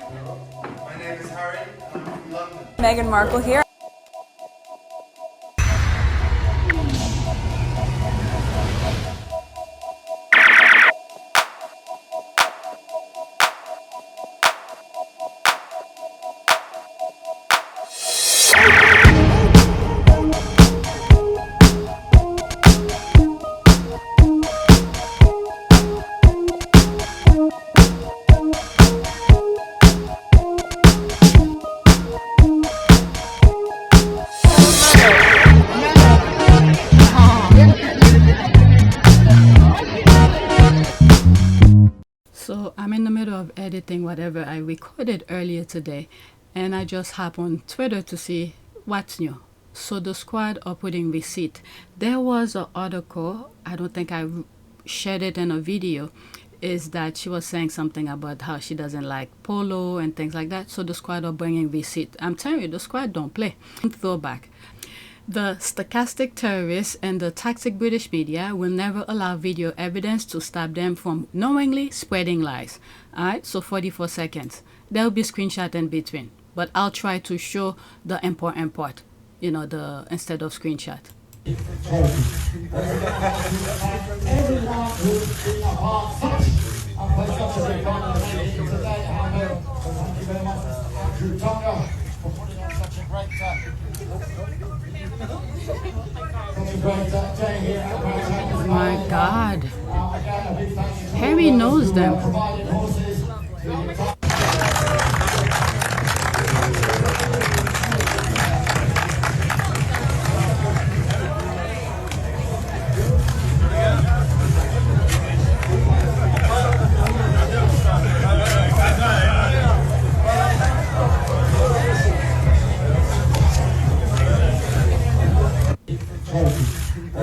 My name is Harry, and I'm from London. Meghan Markle here. So I'm in the middle of editing whatever I recorded earlier today, and I just hop on Twitter to see what's new. So the squad are putting receipt. There was an article, I don't think I shared it in a video, is that she was saying something about how she doesn't like Polo and things like that. So the squad are bringing receipt. I'm telling you, the squad don't play. Throwback. The Stochastic Terrorists and the toxic British media will never allow video evidence to stop them from knowingly spreading lies. Alright, so 44 seconds. There'll be screenshot in between, but I'll try to show the important part, you know, the instead of screenshot. My God, Harry knows them.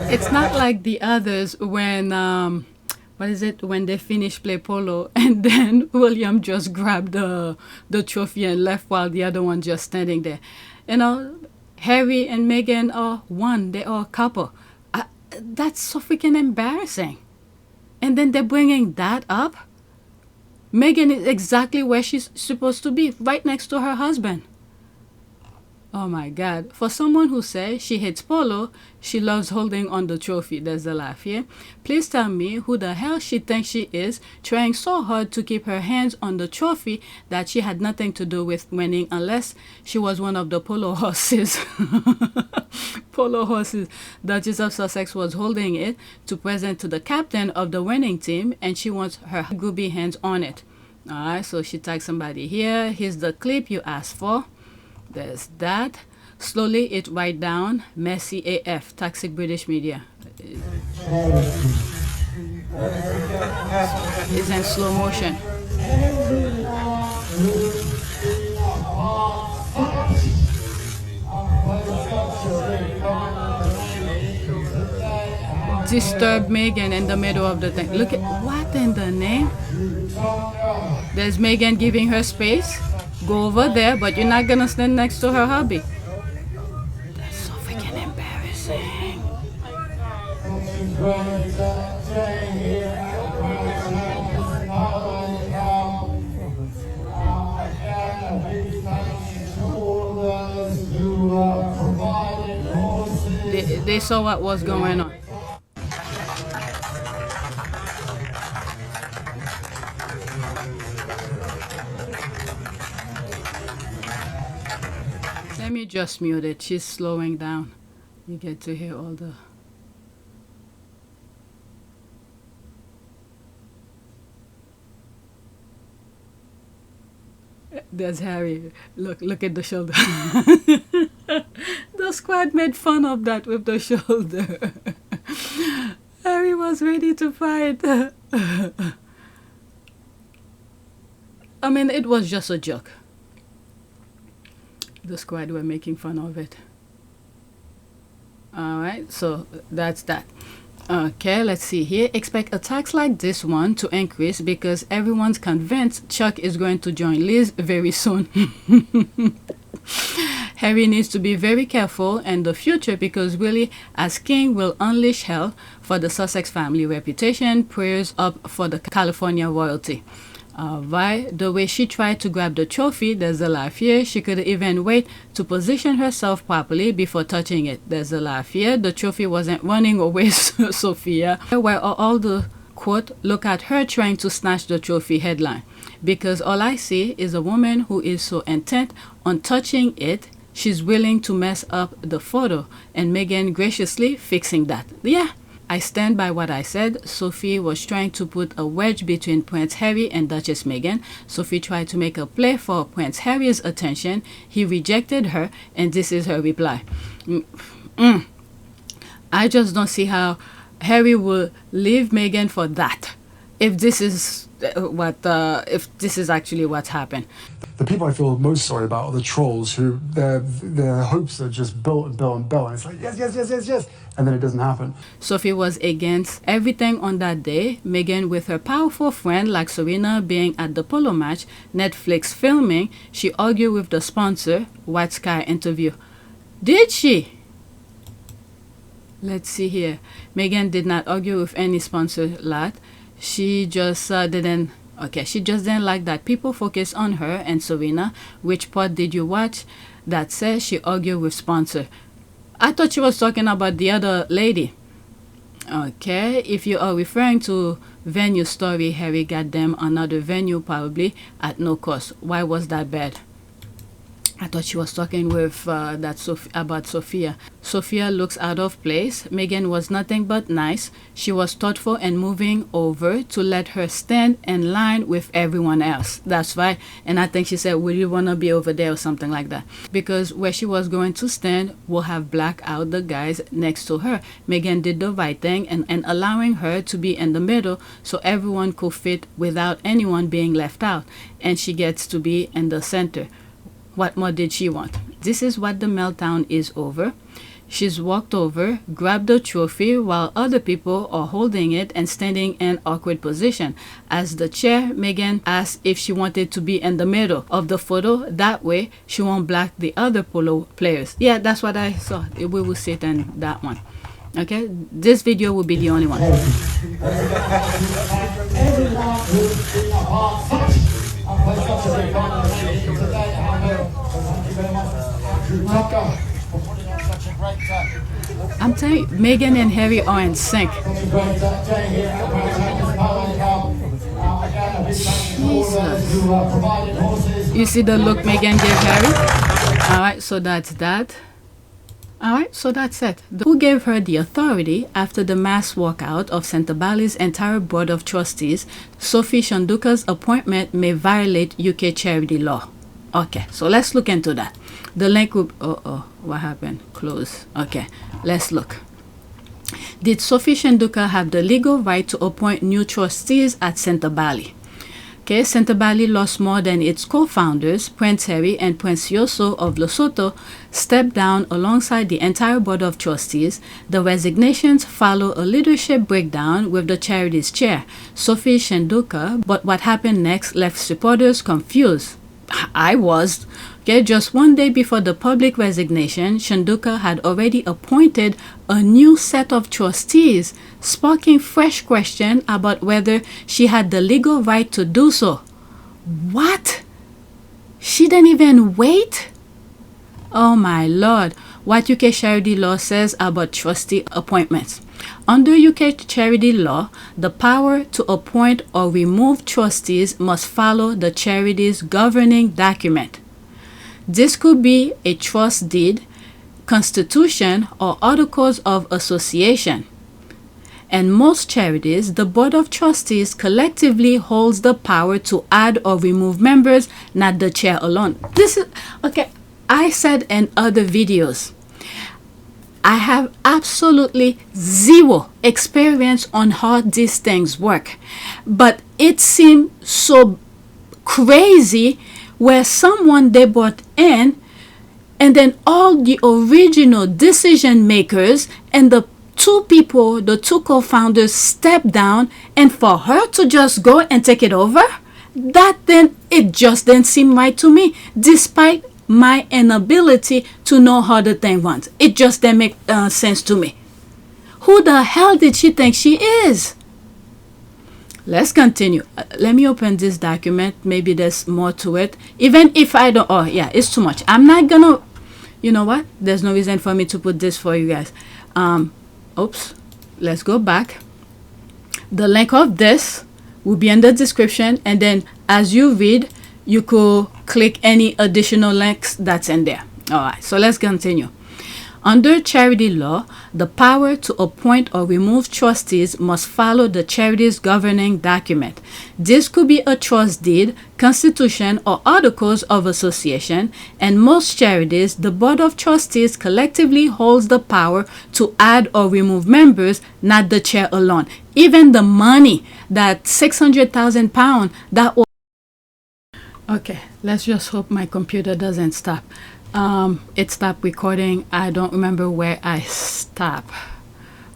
It's not like the others when what is it, when they finish play polo and then William just grabbed the trophy and left while the other one just standing there. You know, Harry and Meghan are one, they are a couple. That's so freaking embarrassing. And then they're bringing that up. Meghan is exactly where she's supposed to be, right next to her husband. Oh my God. For someone who says she hates polo, she loves holding on the trophy. There's a laugh here. Please tell me who the hell she thinks she is, trying so hard to keep her hands on the trophy that she had nothing to do with winning unless she was one of the polo horses. Polo horses. Duchess of Sussex was holding it to present to the captain of the winning team, and she wants her gooby hands on it. Alright, so she tagged somebody here. Here's the clip you asked for. There's that. Slowly it write down messy AF, toxic British media. It's in slow motion. Disturb Meghan in the middle of the thing. Look at what in the name? There's Meghan giving her space. Go over there, but you're not gonna stand next to her hubby. That's so freaking embarrassing. They saw what was going on. Let me just mute it. She's slowing down. You get to hear all the... There's Harry. Look at the shoulder. The squad made fun of that with the shoulder. Harry was ready to fight. I mean, it was just a joke. The squad were making fun of it. Alright, so that's that. Okay, let's see here. Expect attacks like this one to increase because everyone's convinced Chuck is going to join Liz very soon. Harry needs to be very careful in the future because Willie as king will unleash hell for the Sussex family reputation. Prayers up for the California royalty. Alright, the way she tried to grab the trophy, there's a laugh here. She could even wait to position herself properly before touching it. There's a laugh here. The trophy wasn't running away, Sophia. Where all the quote, look at her trying to snatch the trophy headline. Because all I see is a woman who is so intent on touching it, she's willing to mess up the photo. And Meghan graciously fixing that. Yeah. I stand by what I said. Sophie was trying to put a wedge between Prince Harry and Duchess Meghan. Sophie tried to make a play for Prince Harry's attention. He rejected her, and this is her reply. I just don't see how Harry will leave Meghan for that. If this is if this is actually what's happened. The people I feel most sorry about are the trolls who their hopes are just built and built and built, and it's like yes, and then it doesn't happen. Sophie was against everything on that day. Meghan, with her powerful friend like Serena being at the polo match, Netflix filming, she argued with the sponsor. White Sky interview. Did she? Let's see here. Meghan did not argue with any sponsor lot. She just didn't. Okay, she just didn't like that people focus on her and Serena. Which part did you watch that says she argued with sponsor? I thought she was talking about the other lady. Okay, if you are referring to venue story, Harry got them another venue probably at no cost. Why was that bad? I thought she was talking with about Sophia. Sophia looks out of place. Meghan was nothing but nice. She was thoughtful and moving over to let her stand in line with everyone else. That's right. And I think she said, will you want to be over there or something like that? Because where she was going to stand will have blacked out the guys next to her. Meghan did the right thing and allowing her to be in the middle so everyone could fit without anyone being left out. And she gets to be in the center. What more did she want? This is what the meltdown is over. She's walked over, grabbed the trophy while other people are holding it and standing in awkward position. As the chair, Meghan asked if she wanted to be in the middle of the photo. That way, she won't block the other polo players. Yeah, that's what I saw. We will sit in that one. Okay, this video will be the only one. I'm telling you, Meghan and Harry are in sync. Jesus. You see the look Meghan gave Harry? Alright, so that's that. Alright, so that's it. Who gave her the authority after the mass walkout of Sentebale's entire board of trustees? Sophie Chandauka's appointment may violate UK charity law. Okay, so let's look into that. The link will... what happened? Close. Okay, let's look. Did Sophie Chandauka have the legal right to appoint new trustees at Sentebale? Okay, Sentebale lost more than its co-founders, Prince Harry and Prince Yoso of Lesotho, stepped down alongside the entire board of trustees. The resignations follow a leadership breakdown with the charity's chair, Sophie Chandauka, but what happened next left supporters confused. I was. Okay, just one day before the public resignation, Chandauka had already appointed a new set of trustees, sparking fresh question about whether she had the legal right to do so. What? She didn't even wait? Oh my lord. What UK charity law says about trustee appointments. Under UK charity law, the power to appoint or remove trustees must follow the charity's governing document. This could be a trust deed, constitution, or articles of association. And most charities, the board of trustees collectively holds the power to add or remove members, not the chair alone. This is okay. I said in other videos, I have absolutely zero experience on how these things work, but it seemed so crazy where someone they brought in and then all the original decision makers and the two co-founders stepped down, and for her to just go and take it over, that then it just didn't seem right to me, despite my inability to know how the thing runs. It just didn't make sense to me. Who the hell did she think she is? let's continue. Let me open this document. Maybe there's more to it. Even if I don't, oh yeah, it's too much. I'm not gonna, you know what? There's no reason for me to put this for you guys. Oops, let's go back. The link of this will be in the description, and then as you read, you could click any additional links that's in there. All right, so let's continue. Under charity law, the power to appoint or remove trustees must follow the charity's governing document. This could be a trust deed, constitution, or articles of association, and most charities, the board of trustees collectively holds the power to add or remove members, not the chair alone. Even the money, that £600,000, that was... Okay, let's just hope my computer doesn't stop. It stopped recording. I don't remember where I stopped.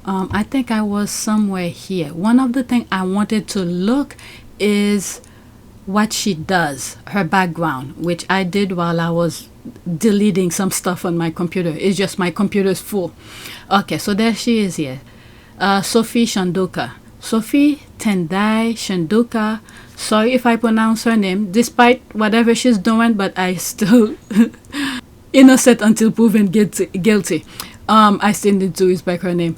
I think I was somewhere here. One of the things I wanted to look is what she does, her background, which I did while I was deleting some stuff on my computer. It's just my computer's full. Okay, so there she is here. Sophie Chandauka. Sophie Tendai Chandauka. Sorry if I pronounce her name, despite whatever she's doing, but I still... innocent until proven guilty. I still need to respect her name.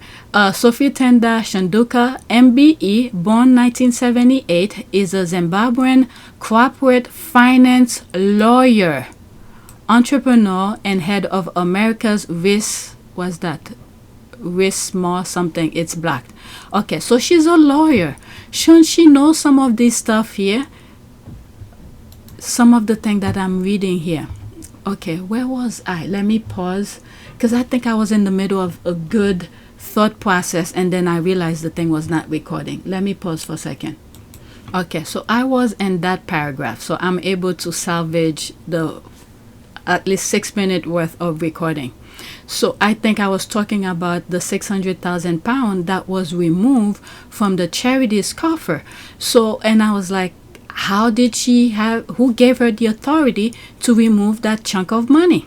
Sophie Tenda Chandauka, MBE, born 1978, is a Zimbabwean corporate finance lawyer, entrepreneur, and head of America's Rismore something. It's black. Okay, so she's a lawyer. Shouldn't she know some of this stuff here? Some of the thing that I'm reading here. Okay, where was I? Let me pause, because I think I was in the middle of a good thought process, and then I realized the thing was not recording. Let me pause for a second. Okay, so I was in that paragraph, so I'm able to salvage the at least 6 minute worth of recording. So I think I was talking about the £600,000 that was removed from the charity's coffer. So, and I was like, how did she have, who gave her the authority to remove that chunk of money?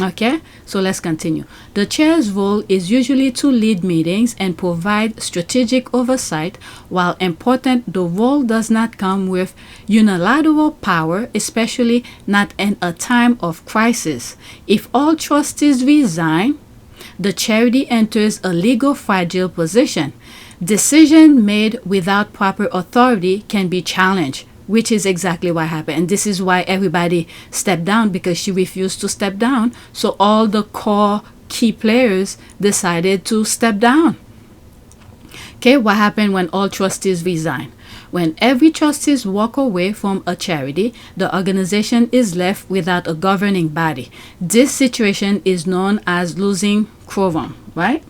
Okay, so let's continue. The chair's role is usually to lead meetings and provide strategic oversight. While important, the role does not come with unilateral power, especially not in a time of crisis. If all trustees resign, the charity enters a legal fragile position. Decision made without proper authority can be challenged, which is exactly what happened. And this is why everybody stepped down, because she refused to step down. So all the core key players decided to step down. Okay, what happened when all trustees resign? When every trustees walk away from a charity, the organization is left without a governing body. This situation is known as losing quorum, right?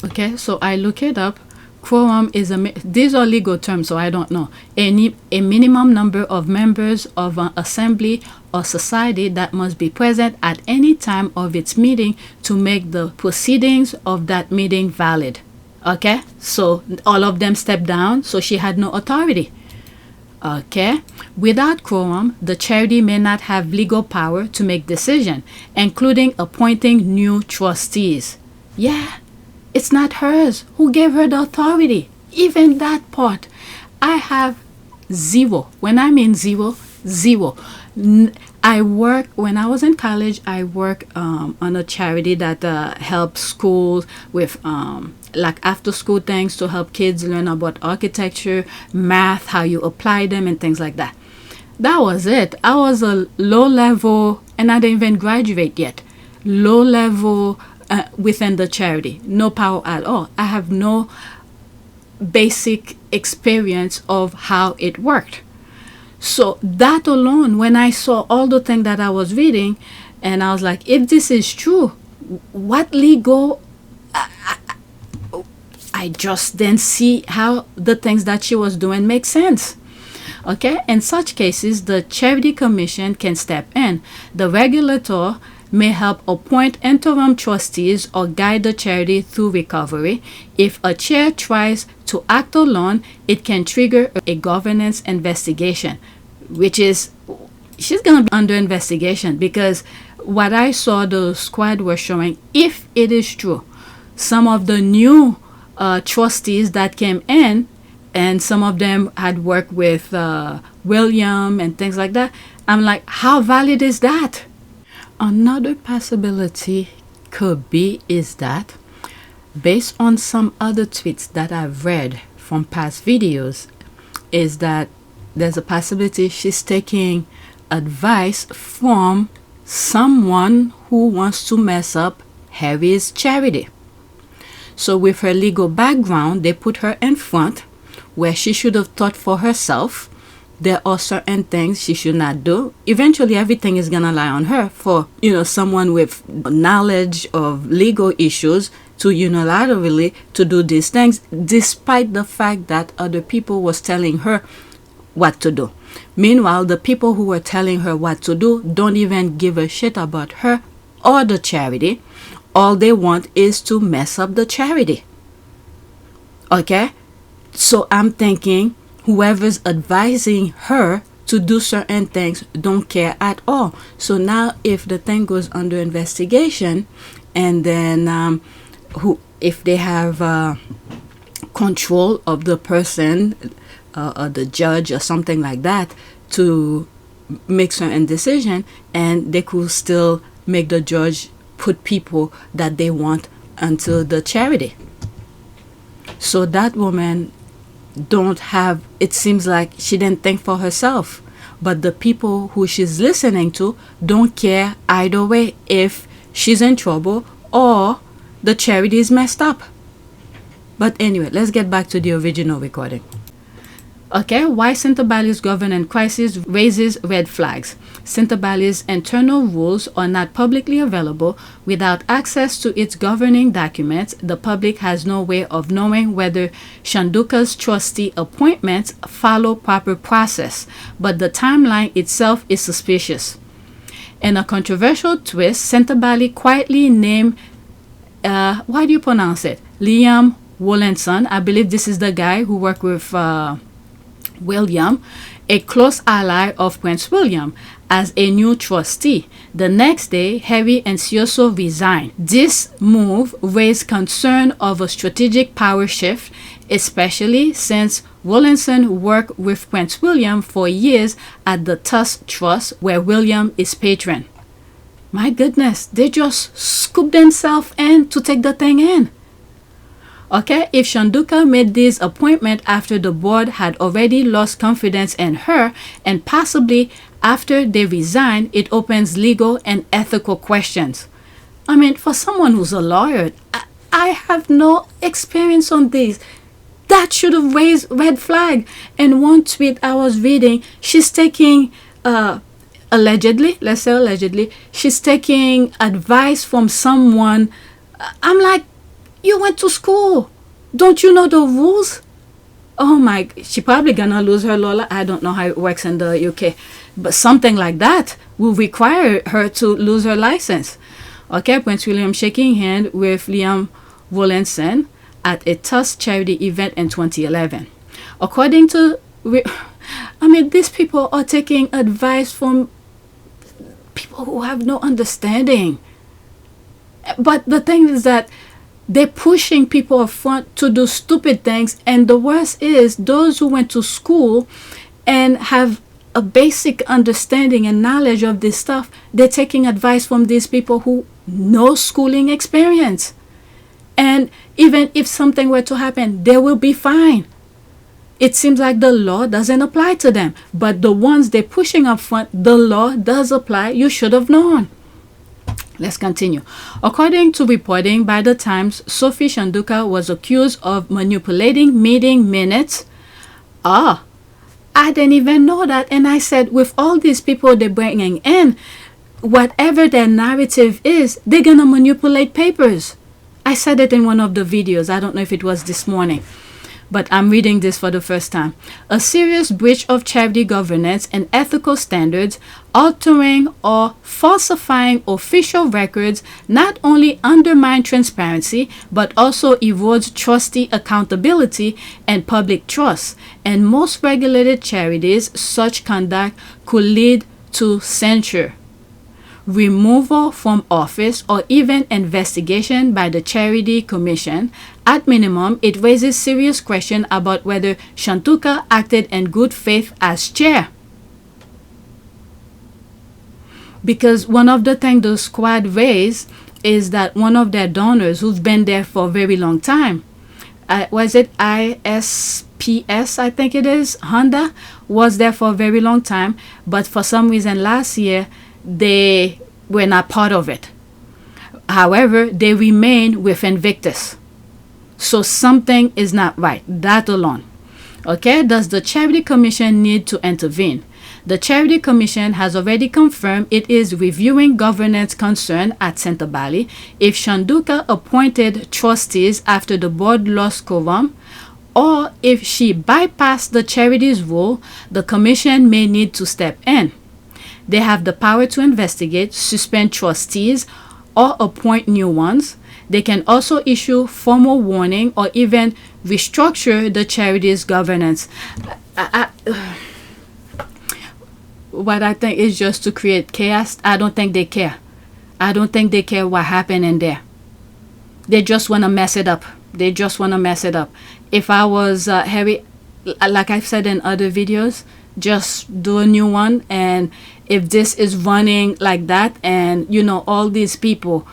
Okay, so I look it up. Quorum is these are legal terms, so I don't know. A minimum number of members of an assembly or society that must be present at any time of its meeting to make the proceedings of that meeting valid. Okay, so all of them stepped down, so she had no authority. Okay, without quorum, the charity may not have legal power to make decisions, including appointing new trustees. Yeah, it's not hers. Who gave her the authority? Even that part, I have zero. When I mean zero, zero. I work, when I was in college, I worked on a charity that helps schools with like after school things to help kids learn about architecture, math, how you apply them, and things like that. That was it. I was a low level, and I didn't even graduate yet. Low level within the charity, no power at all. I have no basic experience of how it worked. So that alone, when I saw all the things that I was reading, and I was like, if this is true, what legal... I just didn't see how the things that she was doing make sense. Okay, in such cases, the Charity Commission can step in. The regulator may help appoint interim trustees or guide the charity through recovery. If a chair tries to act alone, it can trigger a governance investigation, which is, she's going to be under investigation, because what I saw the squad were showing, if it is true, some of the new trustees that came in and some of them had worked with William and things like that. I'm like, how valid is that? Another possibility could be is that based on some other tweets that I've read from past videos, is that there's a possibility she's taking advice from someone who wants to mess up Harry's charity. So with her legal background, they put her in front where she should have thought for herself. There are certain things she should not do. Eventually, everything is going to lie on her for, someone with knowledge of legal issues to unilaterally to do these things, despite the fact that other people was telling her what to do. Meanwhile, the people who were telling her what to do don't even give a shit about her or the charity. All they want is to mess up the charity. Okay? So I'm thinking whoever's advising her to do certain things don't care at all. So now if the thing goes under investigation, and then if they have control of the person, or the judge or something like that, to make certain decision, and they could still make the judge put people that they want into the charity. So that woman don't have, it seems like she didn't think for herself, but the people who she's listening to don't care either way if she's in trouble or the charity is messed up. But anyway, let's get back to the original recording. Okay, why Sentebale's governance crisis raises red flags. Sentebale's internal rules are not publicly available. Without access to its governing documents, the public has no way of knowing whether Chandauka's trustee appointments follow proper process, but the timeline itself is suspicious. In a controversial twist, Sentebale quietly named, why do you pronounce it? Liam Wollenson. I believe this is the guy who worked with William, a close ally of Prince William, as a new trustee. The next day, Harry and Sioso resigned. This move raised concern of a strategic power shift, especially since Wollenson worked with Prince William for years at the Tusk Trust, where William is patron. My goodness, they just scooped themselves in to take the thing in. Okay, if Chandauka made this appointment after the board had already lost confidence in her, and possibly after they resigned, it opens legal and ethical questions. I mean, for someone who's a lawyer, I have no experience on this. That should have raised red flag. In one tweet I was reading, she's taking, allegedly, let's say allegedly, she's taking advice from someone. I'm like, you went to school. Don't you know the rules? Oh my, she probably gonna lose her Lola. I don't know how it works in the UK. But something like that will require her to lose her license. Okay, Prince William shaking hand with Liam Wollenson at a Tusk charity event in 2011. According to, these people are taking advice from people who have no understanding. But the thing is that they're pushing people up front to do stupid things, and the worst is those who went to school and have a basic understanding and knowledge of this stuff, they're taking advice from these people who no schooling experience. And even if something were to happen, they will be fine. It seems like the law doesn't apply to them, but the ones they're pushing up front, the law does apply. You should have known. Let's continue. According to reporting by the Times, Sophie Chandauka was accused of manipulating meeting minutes. I didn't even know that. And I said, with all these people they're bringing in, whatever their narrative is, they're going to manipulate papers. I said it in one of the videos. I don't know if it was this morning, but I'm reading this for the first time. A serious breach of charity governance and ethical standards, altering or falsifying official records, not only undermine transparency, but also erodes trustee accountability and public trust. And most regulated charities, such conduct could lead to censure, removal from office, or even investigation by the Charity Commission, At minimum, it raises serious question about whether Chandauka acted in good faith as chair. Because one of the things the squad raised is that one of their donors who's been there for a very long time, was it ISPS, I think it is, Honda, was there for a very long time, but for some reason last year they were not part of it. However, they remain with Invictus. So something is not right, that alone. Okay, does the Charity Commission need to intervene? The Charity Commission has already confirmed it is reviewing governance concern at Sentebale if Chandauka appointed trustees after the board lost quorum, or if she bypassed the charity's rule, the commission may need to step in. They have the power to investigate, suspend trustees, or appoint new ones. They can also issue formal warning or even restructure the charity's governance. What I think is just to create chaos. I don't think they care. I don't think they care what happened in there. They just want to mess it up. They just want to mess it up. If I was Harry, like I've said in other videos, just do a new one. And if this is running like that, and you know all these people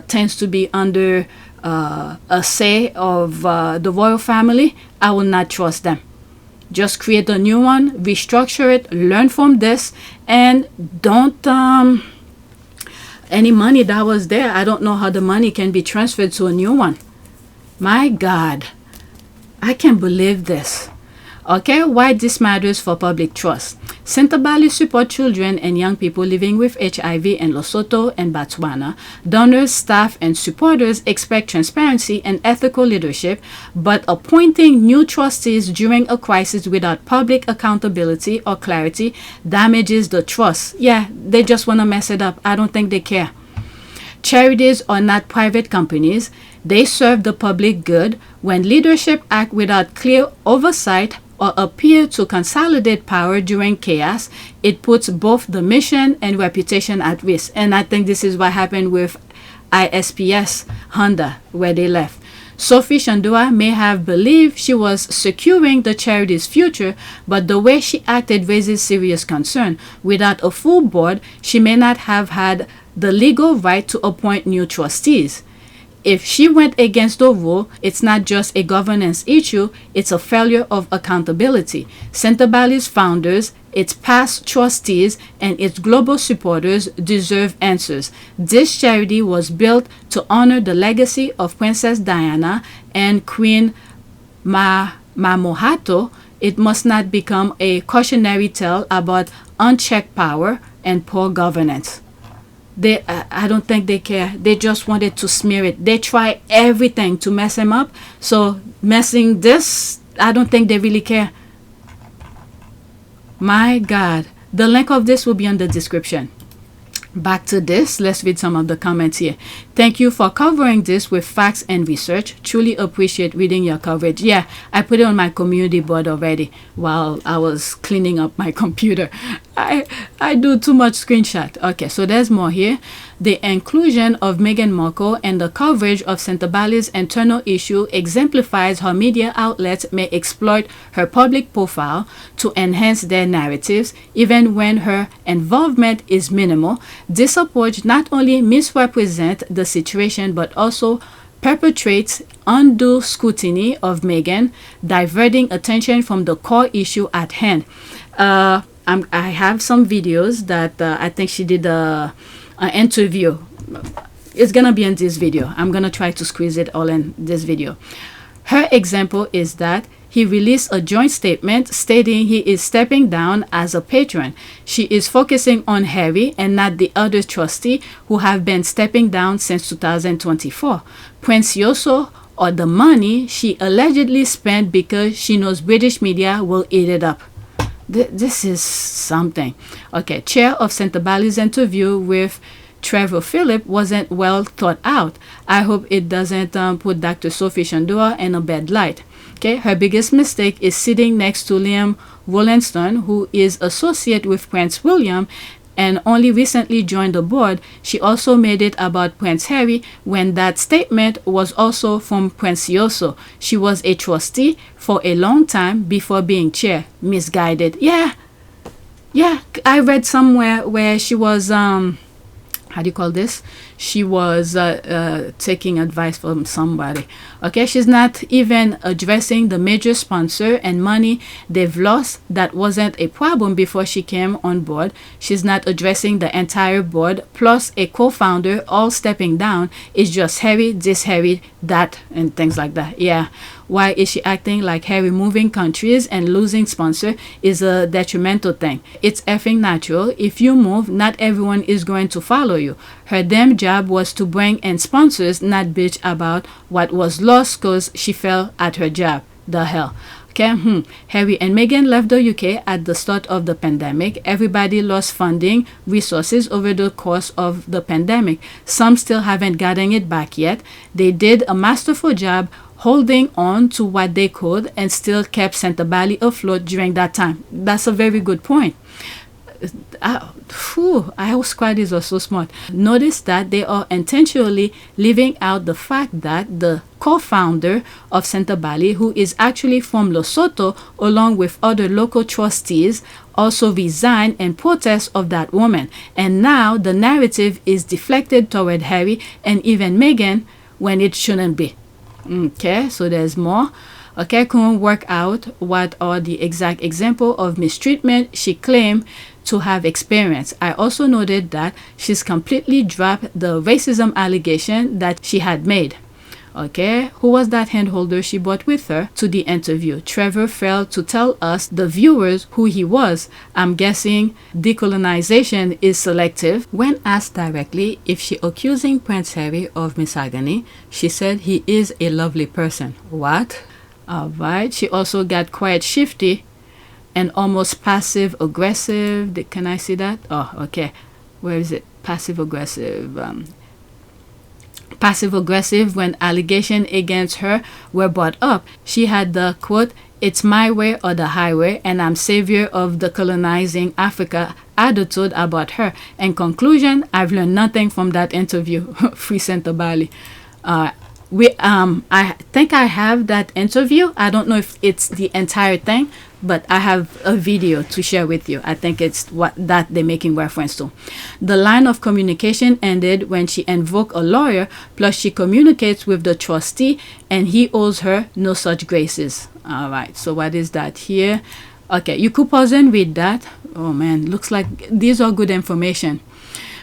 tends to be under a say of the royal family, I will not trust them. Just create a new one, restructure it, learn from this, and don't any money that was there, I don't know how the money can be transferred to a new one. My God, I can't believe this. Okay, why this matters for public trust. Sentebale support children and young people living with HIV in Lesotho and Botswana. Donors, staff, and supporters expect transparency and ethical leadership, but appointing new trustees during a crisis without public accountability or clarity damages the trust. Yeah, they just want to mess it up. I don't think they care. Charities are not private companies. They serve the public good. When leadership act without clear oversight or appear to consolidate power during chaos, it puts both the mission and reputation at risk. And I think this is what happened with ISPS Honda, where they left. Sophie Chandauka may have believed she was securing the charity's future, but the way she acted raises serious concern. Without a full board, she may not have had the legal right to appoint new trustees. If she went against the rule, it's not just a governance issue, it's a failure of accountability. Sentebale's founders, its past trustees, and its global supporters deserve answers. This charity was built to honor the legacy of Princess Diana and Queen Mamohato. It must not become a cautionary tale about unchecked power and poor governance. I don't think they care. They just wanted to smear it. They try everything to mess him up. So messing this, I don't think they really care. My God. The link of this will be in the description. Back to this, let's read some of the comments here. Thank you for covering this with facts and research. Truly appreciate reading your coverage. Yeah, I put it on my community board already while I was cleaning up my computer. I do too much screenshot. Okay, so there's more here. The inclusion of Meghan Markle and the coverage of Sentebale's internal issue exemplifies how media outlets may exploit her public profile to enhance their narratives, even when her involvement is minimal. This approach not only misrepresents the situation but also perpetrates undue scrutiny of Meghan, diverting attention from the core issue at hand. I have some videos that I think she did an interview. It's gonna be in this video. I'm gonna try to squeeze it all in this video. Her example is that he released a joint statement stating he is stepping down as a patron. She is focusing on Harry and not the other trustee who have been stepping down since 2024. Prince Yoso, or the money she allegedly spent because she knows British media will eat it up. This is something. Okay, chair of Sentebale's interview with Trevor Philip wasn't well thought out. I hope it doesn't put Dr. Sophie Chandauka in a bad light. Okay, her biggest mistake is sitting next to Liam Wollaston, who is associate with Prince William and only recently joined the board. She also made it about Prince Harry when that statement was also from Princioso. She was a trustee for a long time before being chair. Misguided. Yeah, I read somewhere where she was how do you call this? She was taking advice from somebody. Okay, she's not even addressing the major sponsor and money they've lost. That wasn't a problem before she came on board. She's not addressing the entire board, plus a co-founder all stepping down. It's just Harry, this Harry, that, and things like that. Yeah. Why is she acting like Harry moving countries and losing sponsor is a detrimental thing? It's effing natural. If you move, not everyone is going to follow you. Her damn job was to bring in sponsors, not bitch about what was lost because she fell at her job. The hell. Okay, Harry and Meghan left the UK at the start of the pandemic. Everybody lost funding, resources over the course of the pandemic. Some still haven't gotten it back yet. They did a masterful job holding on to what they could and still kept Sentebale afloat during that time. That's a very good point. Our squaddies are so smart. Notice that they are intentionally leaving out the fact that the co-founder of Sentebale, who is actually from Lesotho, along with other local trustees, also resigned in protest of that woman. And now the narrative is deflected toward Harry and even Meghan when it shouldn't be. Okay, so there's more. Okay, couldn't work out what are the exact example of mistreatment she claimed to have experienced. I also noted that she's completely dropped the racism allegation that she had made. Okay, who was that handholder she brought with her to the interview? Trevor failed to tell us, the viewers, who he was. I'm guessing decolonization is selective. When asked directly if she accusing Prince Harry of misogyny, she said he is a lovely person. What? Alright, she also got quite shifty and almost passive aggressive. Can I see that? Oh, okay. Where is it? Passive aggressive. Passive aggressive when allegations against her were brought up. She had the quote, "It's my way or the highway, and I'm savior of the colonizing Africa" attitude about her. In conclusion, I've learned nothing from that interview. Free Sentebale. I think I have that interview. I don't know if it's the entire thing, but I have a video to share with you. I think it's what that they're making reference to. The line of communication ended when she invoked a lawyer, plus she communicates with the trustee and he owes her no such graces. All right, so what is that here? Okay, you could pause and read that. Oh man, looks like these are good information.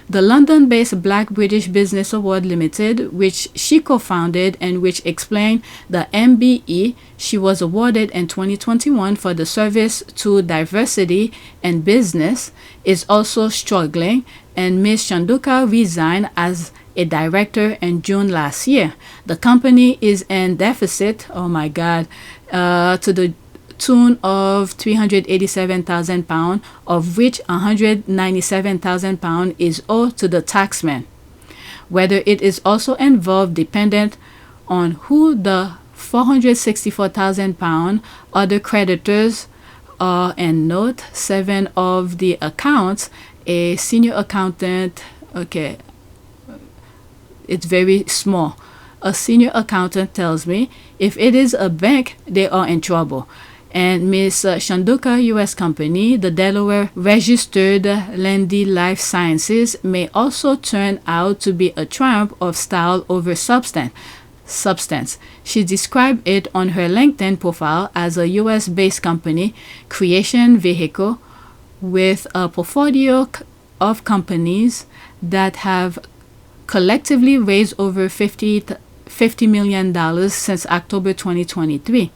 The London-based Black British Business Award Limited, which she co-founded and which explained the MBE she was awarded in 2021 for the service to diversity and business, is also struggling, and Ms. Chandauka resigned as a director in June last year. The company is in deficit, oh my God, to the tune of £387,000, of which £197,000 is owed to the taxman. Whether it is also involved dependent on who the £464,000 other creditors are. In note 7 of the accounts, a senior accountant, okay, it's very small. A senior accountant tells me if it is a bank, they are in trouble. And Ms. Chandauka, U.S. company, the Delaware registered Landy Life Sciences, may also turn out to be a triumph of style over substance. She described it on her LinkedIn profile as a U.S.-based company creation vehicle with a portfolio of companies that have collectively raised over $50 million since October 2023.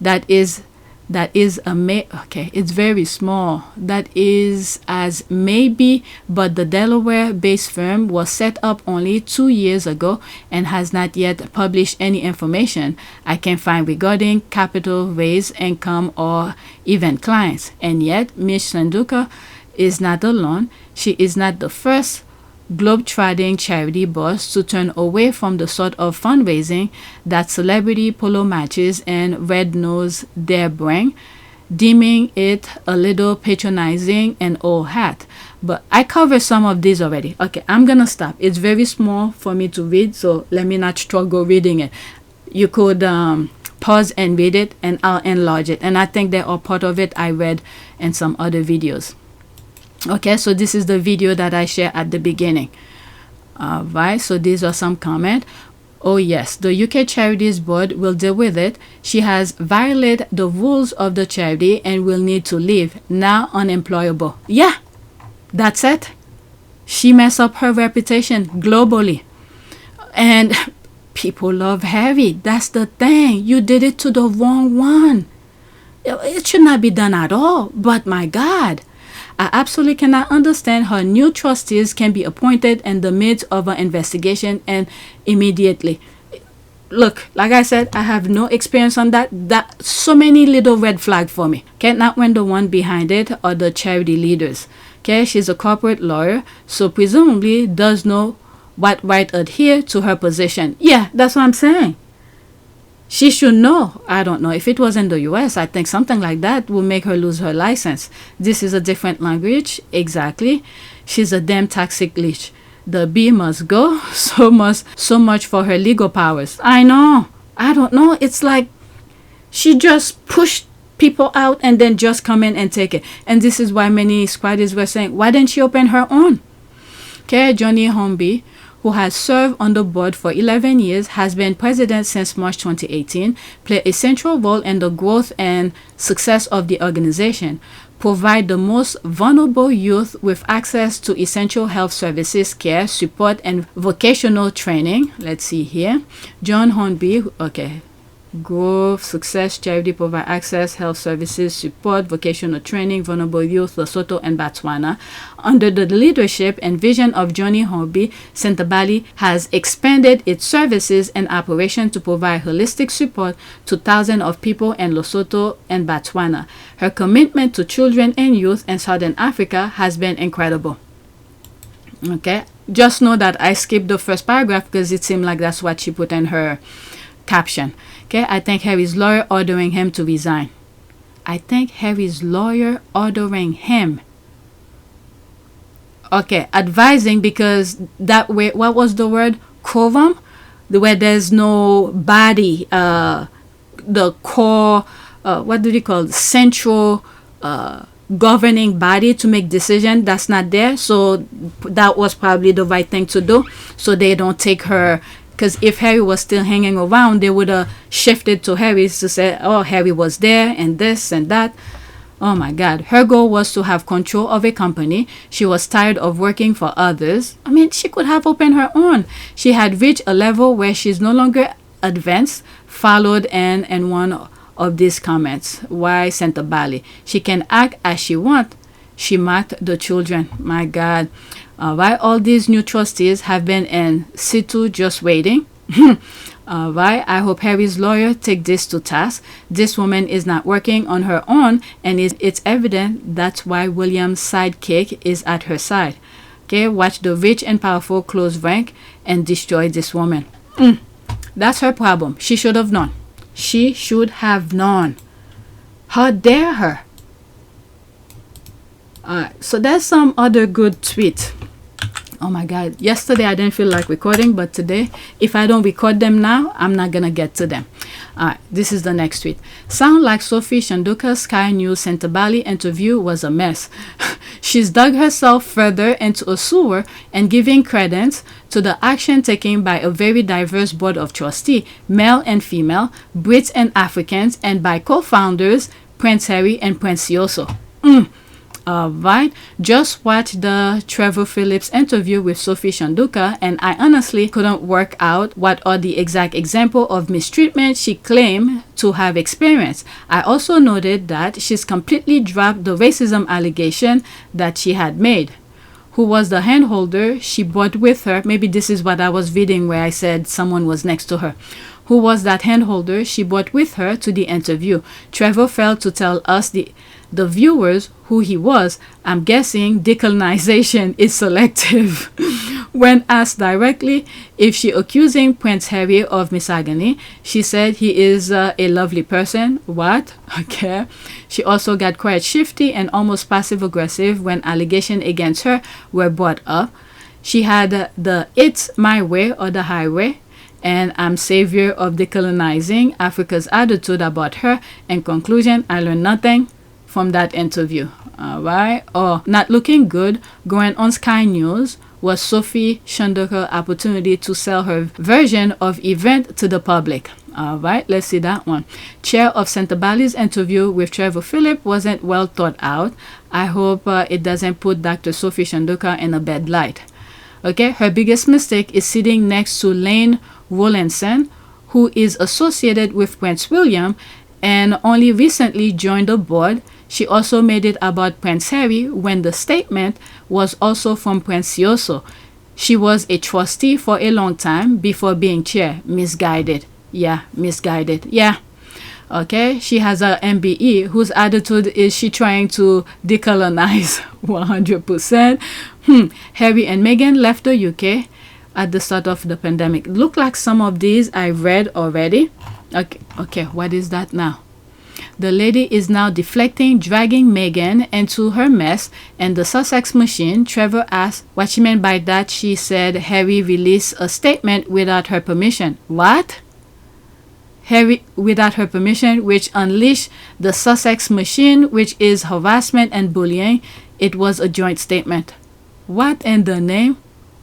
That is okay, it's very small. That is as maybe, but the Delaware-based firm was set up only 2 years ago and has not yet published any information I can find regarding capital raise, income, or even clients. And yet, Ms. Chandauka is not alone. She is not the first globe-trotting charity boss to turn away from the sort of fundraising that celebrity polo matches and red nose dare bring. deeming it a little patronizing and old hat. But I covered some of these already. Okay, I'm gonna stop. It's very small for me to read, so let me not struggle reading it. You could pause and read it, and I'll enlarge it. And I think they are part of it I read in some other videos. Okay, so this is the video that I shared at the beginning. Right, so these are some comments. Oh yes, the UK Charities Board will deal with it. She has violated the rules of the charity and will need to leave. Now unemployable. Yeah, that's it. She messed up her reputation globally. And people love Harry. That's the thing. You did it to the wrong one. It should not be done at all. But my God, I absolutely cannot understand how new trustees can be appointed in the midst of an investigation and immediately. Look, like I said, I have no experience on that. That so many little red flags for me. Okay, not when the one behind it are the charity leaders. Okay, she's a corporate lawyer, so presumably does know what right adhere to her position. Yeah, that's what I'm saying. She should know. I don't know. If it was in the US, I think something like that will make her lose her license. This is a different language. Exactly. She's a damn toxic leech. The B must go. So much for her legal powers. I know. I don't know. It's like she just pushed people out and then just come in and take it. And this is why many squatters were saying, why didn't she open her own? Okay, Johnny Hmmm, who has served on the board for 11 years, has been president since March 2018, played a central role in the growth and success of the organization, provide the most vulnerable youth with access to essential health services, care, support, and vocational training. Let's see here. John Hornby, okay. Growth, success, charity, provide access, health services, support, vocational training, vulnerable youth, Lesotho and Botswana. Under the leadership and vision of Johnny Hmmm, Sentebale has expanded its services and operation to provide holistic support to thousands of people in Lesotho and Botswana. Her commitment to children and youth in Southern Africa has been incredible. Okay, just know that I skipped the first paragraph because it seemed like that's what she put in her caption. Okay, I think Harry's lawyer ordering him to resign. I think Harry's lawyer ordering him. Okay, advising, because that way, what was the word? Quorum? Where there's no body, the core, what do they call it? Central governing body to make decision. That's not there. So that was probably the right thing to do. So they don't take her. Because if Harry was still hanging around, they would have shifted to Harry to say, oh, Harry was there and this and that. Oh my God. Her goal was to have control of a company. She was tired of working for others. I mean, she could have opened her own. She had reached a level where she's no longer advanced, followed in one of these comments. Why Sentebale? She can act as she wants. She mocked the children. My God. Why all these new trustees have been in situ just waiting. Why I hope Harry's lawyer take this to task. This woman is not working on her own, and it's evident that's why William's sidekick is at her side. Okay, watch the rich and powerful close rank and destroy this woman. That's her problem. She should have known. She should have known. How dare her? Alright, so there's some other good tweet. Oh my God, yesterday I didn't feel like recording, but today, if I don't record them now, I'm not gonna get to them. Alright, this is the next tweet. Sound like Sophie Chandauka's Sky News Sentebale interview was a mess. She's dug herself further into a sewer and giving credence to the action taken by a very diverse board of trustees, male and female, Brits and Africans, and by co-founders Prince Harry and Prince Yoso. Right, just watch the Trevor Phillips interview with Sophie Chandauka, and I honestly couldn't work out what are the exact example of mistreatment she claimed to have experienced. I also noted that she's completely dropped the racism allegation that she had made. Who was the handholder she brought with her? Maybe this is what I was reading where I said someone was next to her. Who was that handholder she brought with her to the interview? Trevor failed to tell us the viewers who he was. I'm guessing decolonization is selective. When asked directly if she accusing Prince Harry of misogyny, she said he is a lovely person. What? Okay. She also got quite shifty and almost passive-aggressive when allegations against her were brought up. She had the "it's my way or the highway" and "I'm savior of decolonizing" Africa's attitude about her. In conclusion, I learned nothing from that interview. Alright? Or not looking good, going on Sky News was Sophie Chandauka's opportunity to sell her version of event to the public. Alright, let's see that one. Chair of Sentebale's interview with Trevor Philip wasn't well thought out. I hope it doesn't put Dr. Sophie Chandauka in a bad light. Okay, her biggest mistake is sitting next to Lane Rowlandson, who is associated with Prince William and only recently joined the board. She also made it about Prince Harry when the statement was also from Prince Yoso. She was a trustee for a long time before being chair. Misguided. Yeah, misguided. Yeah. Okay, she has a MBE whose attitude is she trying to decolonize 100%. Harry and Meghan left the UK at the start of the pandemic. Look like some of these I read already. Okay, what is that now? The lady is now deflecting, dragging Meghan into her mess and the Sussex machine. Trevor asked what she meant by that. She said Harry released a statement without her permission. What? Harry without her permission, which unleashed the Sussex machine, which is harassment and bullying. It was a joint statement. What in the name?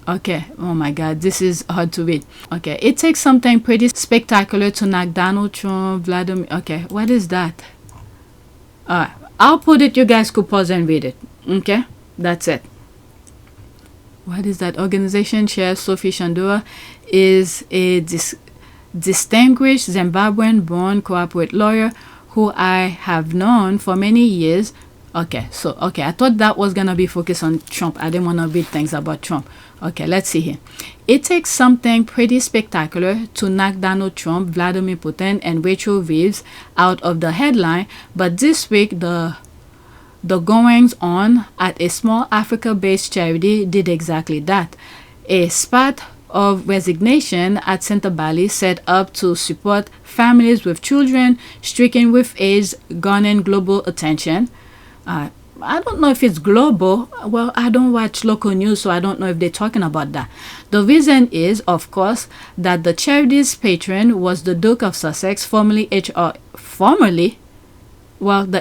Okay, oh my god, this is hard to read. Okay, it takes something pretty spectacular to knock Donald Trump, Vladimir. Okay, what is that? Alright, I'll put it, you guys could pause and read it. Okay, that's it. What is that? Organization chair Sophie Chandauka is a distinguished Zimbabwean-born corporate lawyer who I have known for many years. Okay, I thought that was gonna be focused on Trump. I didn't want to read things about Trump. Okay, let's see here. It takes something pretty spectacular to knock Donald Trump, Vladimir Putin, and Rachel Reeves out of the headline, but this week the goings on at a small Africa-based charity did exactly that. A spat of resignation at Sentebale set up to support families with children stricken with AIDS, garnering global attention. I don't know if it's global. Well, I don't watch local news, so I don't know if they're talking about that. The reason is, of course, that the charity's patron was the Duke of Sussex, formerly the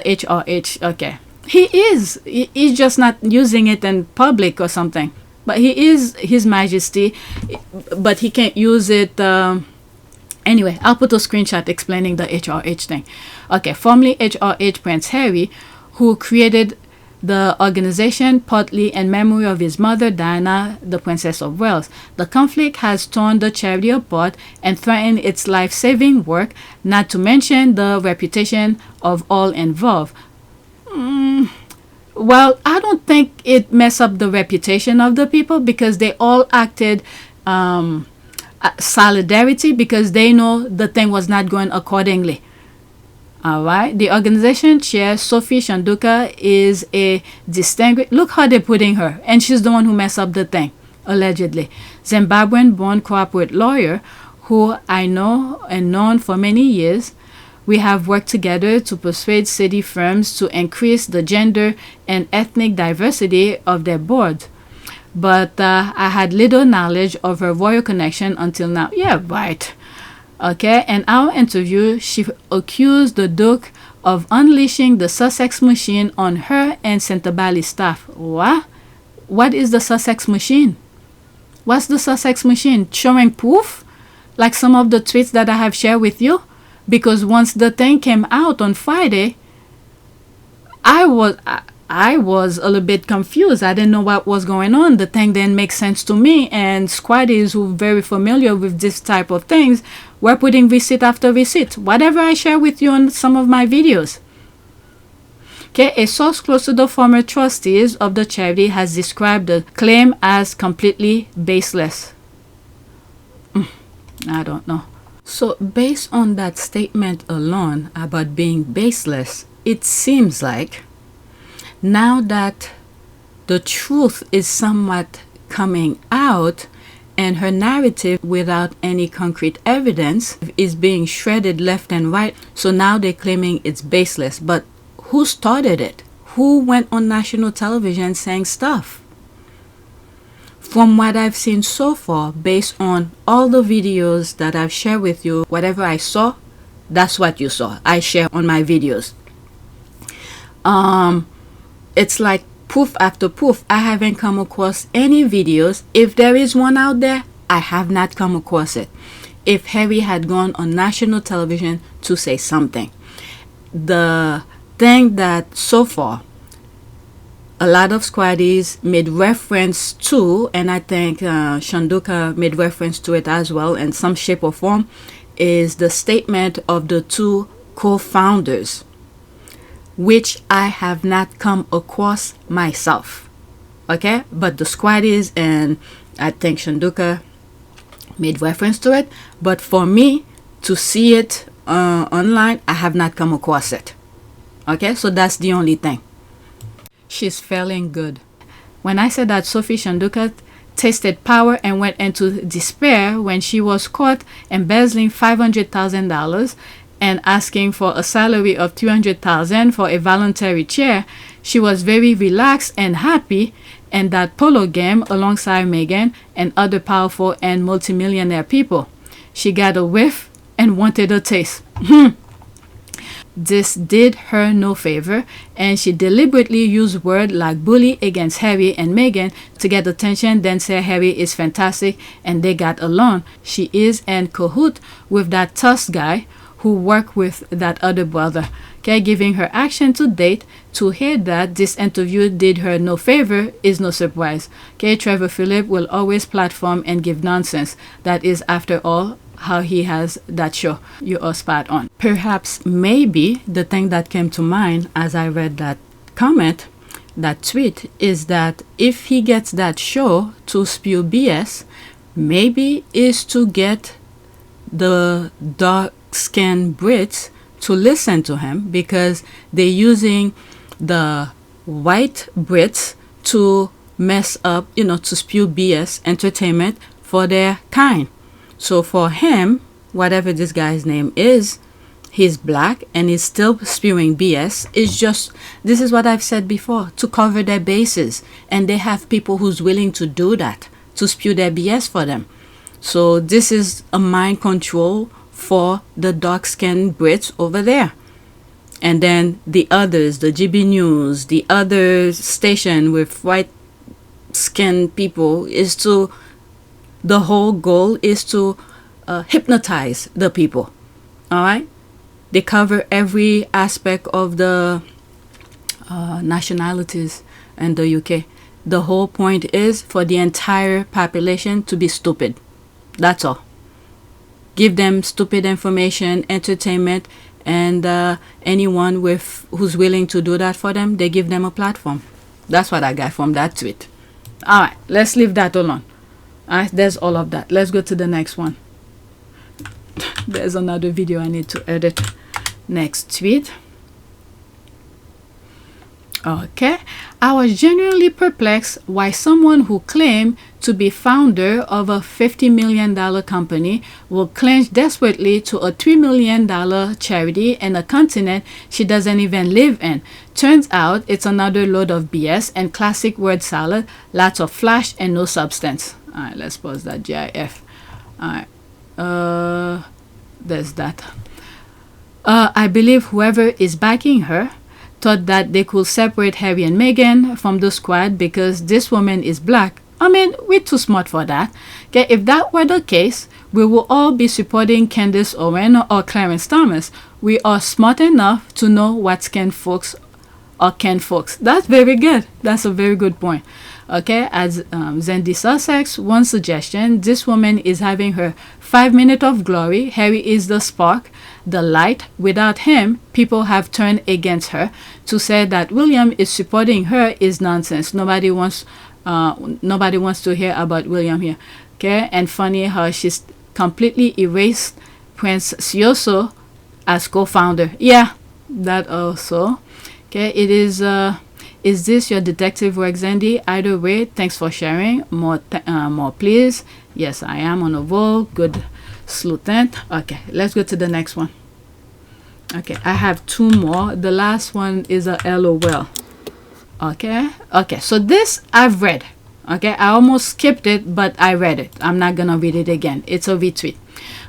HRH. Okay, he's just not using it in public or something. But he is His Majesty, but he can't use it. Anyway, I'll put a screenshot explaining the HRH thing. Okay, formerly HRH Prince Harry, who created the organization partly in memory of his mother Diana, the Princess of Wales. The conflict has torn the charity apart and threatened its life-saving work, not to mention the reputation of all involved. Well, I don't think it messed up the reputation of the people because they all acted solidarity because they know the thing was not going accordingly. Alright, the organization chair, Sophie Chandauka, is a distinguished, look how they're putting her, and she's the one who messed up the thing, allegedly. Zimbabwean-born corporate lawyer who I know and known for many years. We have worked together to persuade city firms to increase the gender and ethnic diversity of their boards. But I had little knowledge of her royal connection until now. Yeah, right. Okay, in our interview, she accused the Duke of unleashing the Sussex machine on her and Sentebale staff. What? What is the Sussex machine? What's the Sussex machine? Showing proof? Like some of the tweets that I have shared with you? Because once the thing came out on Friday, I was a little bit confused. I didn't know what was going on. The thing didn't make sense to me. And squaddies who are very familiar with this type of things were putting receipt after receipt. Whatever I share with you on some of my videos. Okay, a source close to the former trustees of the charity has described the claim as completely baseless. I don't know. So based on that statement alone about being baseless, it seems like now that the truth is somewhat coming out, and her narrative without any concrete evidence is being shredded left and right. So now they're claiming it's baseless. But who started it? Who went on national television saying stuff? From what I've seen so far, based on all the videos that I've shared with you, whatever I saw, that's what you saw. I share on my videos. It's like proof after proof. I haven't come across any videos. If there is one out there, I have not come across it. If Harry had gone on national television to say something. The thing that so far a lot of squaddies made reference to, and I think Chandauka made reference to it as well in some shape or form, is the statement of the two co-founders, which I have not come across myself. Okay, but the squaddies and I think Chandauka made reference to it, but for me to see it online, I have not come across it. Okay, so that's the only thing. She's failing good. When I said that Sophie Chandauka tasted power and went into despair when she was caught embezzling $500,000 and asking for a salary of $200,000 for a voluntary chair, she was very relaxed and happy in that Polo game alongside Meghan and other powerful and multimillionaire people. She got a whiff and wanted a taste. This did her no favor, and she deliberately used words like bully against Harry and Meghan to get attention, then say Harry is fantastic and they got along. She is in cahoot with that Tusk guy who worked with that other brother. Okay, giving her action to date, to hear that this interview did her no favor is no surprise. Okay, Trevor Phillip will always platform and give nonsense. That is, after all, how he has that show. You are spot on. Perhaps, maybe, the thing that came to mind as I read that comment, that tweet, is that if he gets that show to spew BS, maybe is to get the dark-skinned Brits to listen to him, because they're using the white Brits to mess up, to spew BS entertainment for their kind. So for him, whatever this guy's name is, he's black and he's still spewing BS. It's just, this is what I've said before, to cover their bases. And they have people who's willing to do that, to spew their BS for them. So this is a mind control for the dark-skinned Brits over there. And then the others, the GB News, the other station with white-skinned people, is to, the whole goal is to hypnotize the people. All right? They cover every aspect of the nationalities in the UK. The whole point is for the entire population to be stupid. That's all. Give them stupid information, entertainment, and anyone who's willing to do that for them, they give them a platform. That's what I got from that tweet. All right, let's leave that alone. All right, there's all of that. Let's go to the next one. There's another video I need to edit. Next tweet. Okay, I was genuinely perplexed why someone who claimed to be founder of a $50 million company will cling desperately to a $3 million charity in a continent she doesn't even live in. Turns out it's another load of BS and classic word salad, lots of flash and no substance. All right, let's pause that GIF. All right, there's that. I believe whoever is backing her thought that they could separate Harry and Meghan from the squad because this woman is black. I mean, we're too smart for that. Okay, if that were the case, we will all be supporting Candace Owen or Clarence Thomas. We are smart enough to know what Ken folks are Ken folks. That's very good. That's a very good point. Okay, as Zendi Sussex, one suggestion, this woman is having her 5 minutes of glory. Harry is the spark, the light. Without him, people have turned against her. To say that William is supporting her is nonsense. Nobody wants to hear about William here. Okay, and funny how she's completely erased Prince Sioso as co-founder. Yeah, that also. Okay, it is Is this your detective work, Zandy? Either way, thanks for sharing. More please. Yes, I am on a roll. Good sleuthing. Okay, let's go to the next one. Okay, I have 2 more. The last one is a LOL. Okay, so this I've read. Okay, I almost skipped it, but I read it. I'm not gonna read it again. It's a retweet.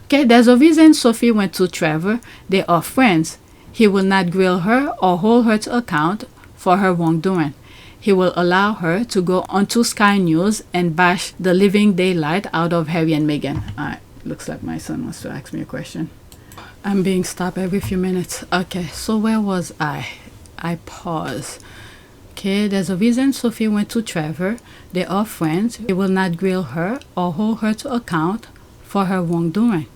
Okay, there's a reason Sophie went to Trevor. They are friends. He will not grill her or hold her to account for her wrongdoing. He will allow her to go onto Sky News and bash the living daylight out of Harry and Meghan. Alright, looks like my son wants to ask me a question. I'm being stopped every few minutes. Okay, so where was I? I pause. Okay, there's a reason Sophie went to Trevor. They are friends. He will not grill her or hold her to account for her wrongdoing.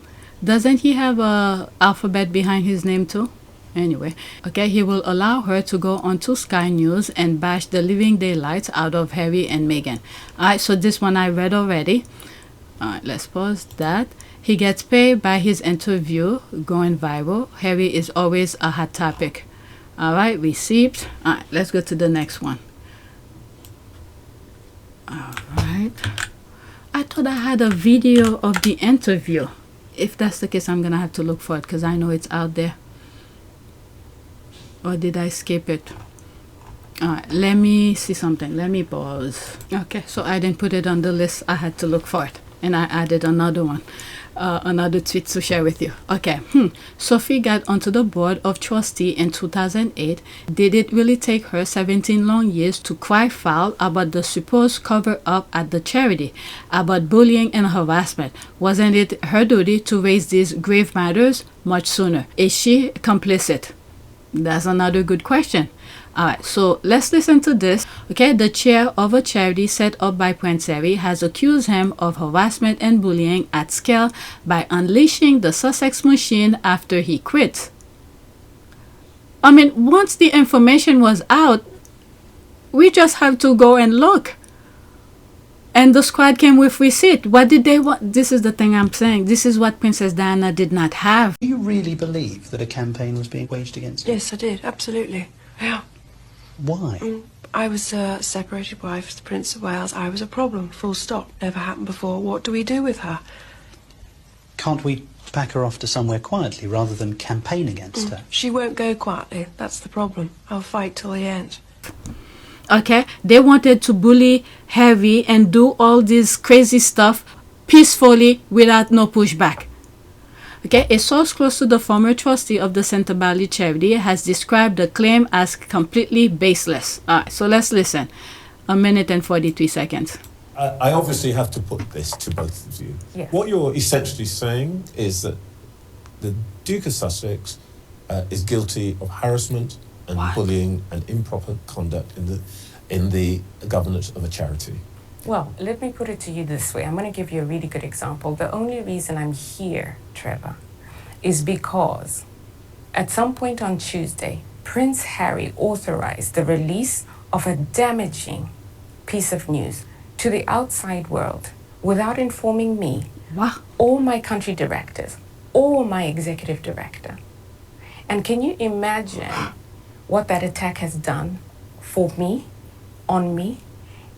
Doesn't he have a alphabet behind his name too? Anyway, okay, he will allow her to go onto Sky News and bash the living daylights out of Harry and Meghan. Alright, so this one I read already. Alright, let's pause that. He gets paid by his interview going viral. Harry is always a hot topic. Alright, received. Alright, let's go to the next one. Alright. I thought I had a video of the interview. If that's the case, I'm gonna have to look for it because I know it's out there. Or did I skip it? Alright, let me see something. Let me pause. Okay, so I didn't put it on the list. I had to look for it. And I added another one. Another tweet to share with you. Okay. Sophie got onto the board of trustee in 2008. Did it really take her 17 long years to cry foul about the supposed cover-up at the charity, about bullying and harassment? Wasn't it her duty to raise these grave matters much sooner? Is she complicit? That's another good question. Alright, so let's listen to this. Okay, the chair of a charity set up by Prince Harry has accused him of harassment and bullying at scale by unleashing the Sussex machine after he quit. I mean, once the information was out, we just have to go and look. And the squad came with receipt. What did they want? This is the thing I'm saying. This is what Princess Diana did not have. Do you really believe that a campaign was being waged against you? Yes, I did. Absolutely. Yeah. Why? I was a separated wife of the Prince of Wales. I was a problem, full stop. Never happened before. What do we do with her? Can't we pack her off to somewhere quietly rather than campaign against her? She won't go quietly. That's the problem. I'll fight till the end. Okay, they wanted to bully Harry and do all this crazy stuff peacefully without no pushback. Okay, a source close to the former trustee of the Sentebale charity has described the claim as completely baseless. Alright, so let's listen. 1 minute and 43 seconds. I obviously have to put this to both of you. Yes. What you're essentially saying is that the Duke of Sussex is guilty of harassment and bullying and improper conduct in the governance of a charity. Well, let me put it to you this way. I'm going to give you a really good example. The only reason I'm here, Trevor, is because at some point on Tuesday, Prince Harry authorized the release of a damaging piece of news to the outside world without informing me, or my country directors, or my executive director. And can you imagine what that attack has done for me, on me,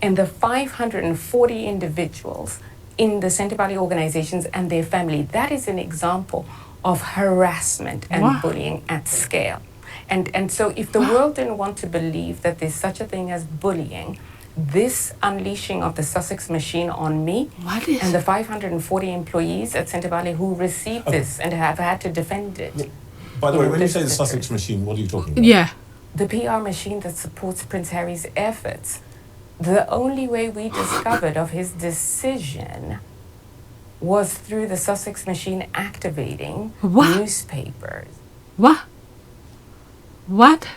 and the 540 individuals in the Sentebale organizations and their family? That is an example of harassment and bullying at scale. And so if the world didn't want to believe that there's such a thing as bullying, this unleashing of the Sussex machine on me and the 540 employees at Sentebale who received this and have had to defend it. By the way, when you say the Sussex machine, what are you talking about? Yeah. The PR machine that supports Prince Harry's efforts. The only way we discovered of his decision was through the Sussex machine activating newspapers. What?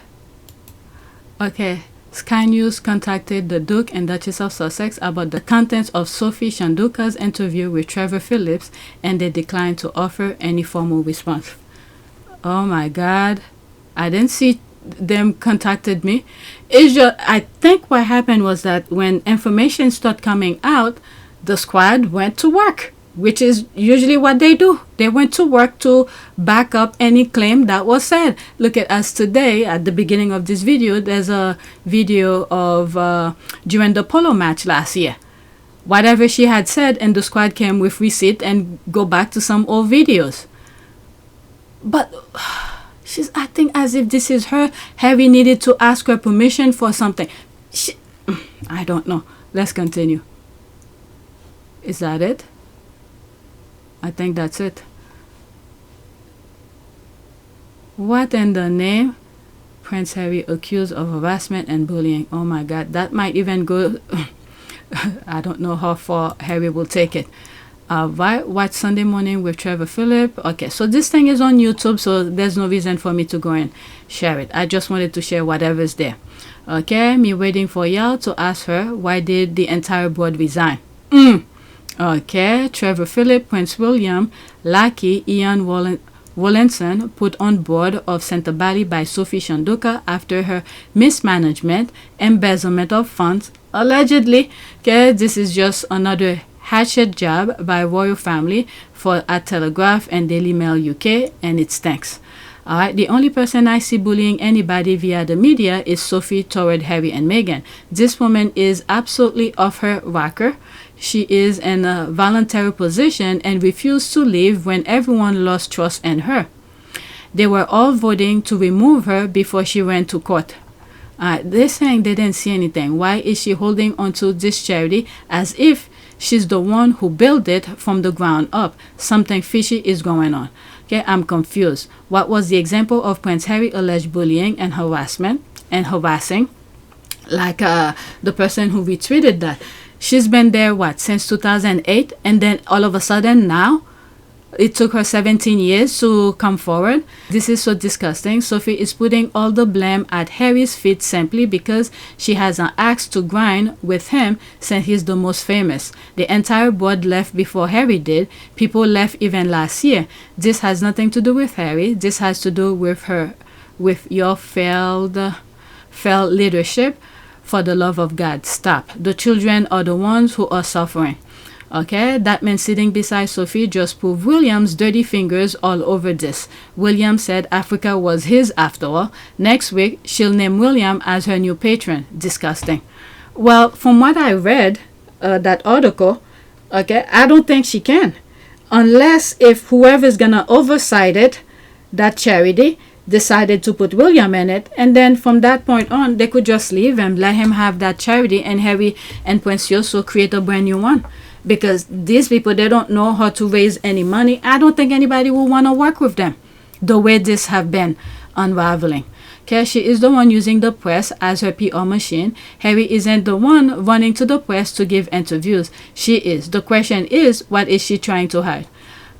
Okay. Sky News contacted the Duke and Duchess of Sussex about the contents of Sophie Chandauka's interview with Trevor Phillips, and they declined to offer any formal response. Oh my God. I didn't see them contacted me. It's just, I think what happened was that when information started coming out, the squad went to work. which is usually what they do. They went to work to back up any claim that was said. Look at us today. At the beginning of this video, there's a video of during the polo match last year. Whatever she had said, and the squad came with receipt and go back to some old videos. But she's acting as if this is her. Harry needed to ask her permission for something. I don't know. Let's continue. Is that it? I think that's it. What in the name? Prince Harry accused of harassment and bullying. Oh my God, that might even go. I don't know how far Harry will take it. Right, watch Sunday Morning with Trevor Phillip. Okay, so this thing is on YouTube, so there's no reason for me to go and share it. I just wanted to share whatever's there. Okay, me waiting for y'all to ask her why did the entire board resign. Okay, Trevor Phillip, Prince William, Lackey, Ian Wallenson put on board of Sentebale by Sophie Chandauka after her mismanagement, embezzlement of funds, allegedly. Okay, this is just another hatchet job by royal family for at Telegraph and Daily Mail UK, and it stinks. Alright, the only person I see bullying anybody via the media is Sophie toward Harry and Meghan. This woman is absolutely off her rocker. She is in a voluntary position and refused to leave when everyone lost trust in her. They were all voting to remove her before she went to court. They're saying they didn't see anything. Why is she holding onto this charity as if she's the one who built it from the ground up? Something fishy is going on. Okay, I'm confused. What was the example of Prince Harry alleged bullying and harassment and harassing? Like the person who retweeted that. She's been there, what, since 2008? And then all of a sudden now, it took her 17 years to come forward. This is so disgusting. Sophie is putting all the blame at Harry's feet simply because she has an axe to grind with him since he's the most famous. The entire board left before Harry did. People left even last year. This has nothing to do with Harry. This has to do with her, with your failed leadership. For the love of God, stop. The children are the ones who are suffering. Okay, that man sitting beside Sophie just proved William's dirty fingers all over this. William said Africa was his after all. Next week, she'll name William as her new patron. Disgusting. Well, from what I read, that article, okay, I don't think she can. Unless if whoever's gonna oversight it, that charity, decided to put William in it, and then from that point on they could just leave him, let him have that charity, and Harry and Prince Yoso create a brand new one, because these people, they don't know how to raise any money. I don't think anybody will want to work with them the way this have been unraveling. Okay, she is the one using the press as her PR machine. Harry isn't the one running to the press to give interviews. She is. The question is, what is she trying to hide?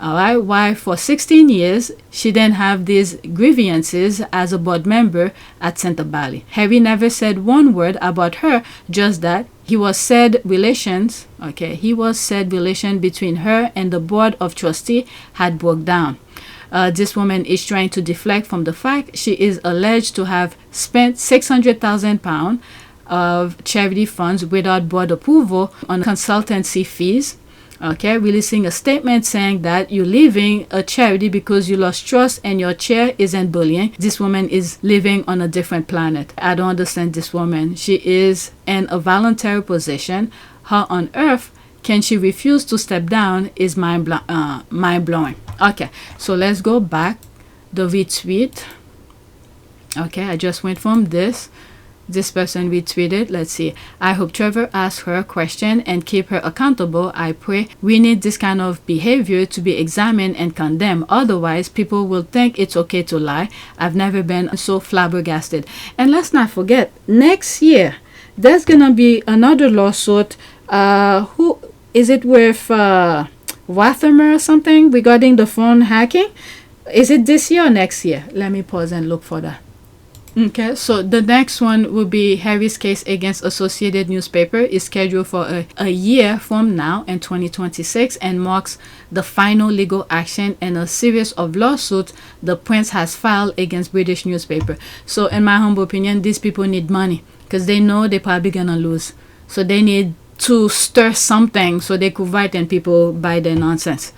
Alright, why for 16 years she didn't have these grievances as a board member at Sentebale. Harry never said one word about her, just that he was said relations between her and the board of trustees had broke down. This woman is trying to deflect from the fact she is alleged to have spent £600,000 of charity funds without board approval on consultancy fees. Okay, releasing a statement saying that you're leaving a charity because you lost trust and your chair isn't bullying. This woman is living on a different planet. I don't understand this woman. She is in a voluntary position. How on earth can she refuse to step down is mind-blowing. Okay, so let's go back. The retweet. Okay, I just went from this. This person retweeted. Let's see. I hope Trevor asks her a question and keep her accountable. I pray we need this kind of behavior to be examined and condemned. Otherwise, people will think it's okay to lie. I've never been so flabbergasted. And let's not forget, next year, there's gonna be another lawsuit. Who is it with? Wathermer or something regarding the phone hacking. Is it this year or next year? Let me pause and look for that. Okay, so the next one will be Harry's case against Associated Newspaper is scheduled for a year from now in 2026 and marks the final legal action in a series of lawsuits the prince has filed against British newspaper. So in my humble opinion, these people need money because they know they're probably gonna lose. So they need to stir something so they could write and people buy their nonsense.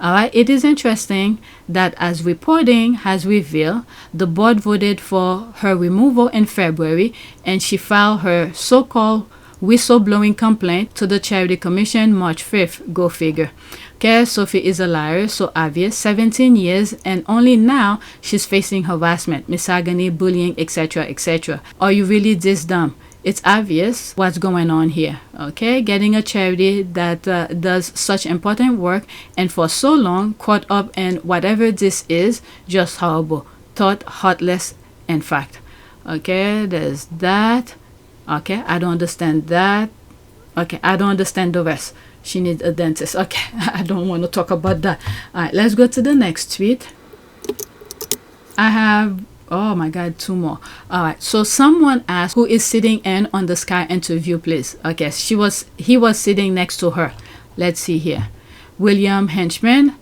All right, it is interesting that, as reporting has revealed, the board voted for her removal in February, and she filed her so-called whistleblowing complaint to the Charity Commission March 5th. Go figure. Okay, Sophie is a liar, so obvious. 17 years, and only now she's facing harassment, misogyny, bullying, etc., etc. Are you really this dumb? It's obvious what's going on here. Okay, getting a charity that does such important work and for so long caught up in whatever this is, just horrible, thought, heartless, in fact. Okay, there's that. Okay, I don't understand that. Okay, I don't understand the rest. She needs a dentist. Okay, I don't want to talk about that. All right, let's go to the next tweet. I have, oh my God, 2 more. All right, so someone asked who is sitting in on the Sky interview, please. Okay, he was sitting next to her. Let's see here. William Henchman,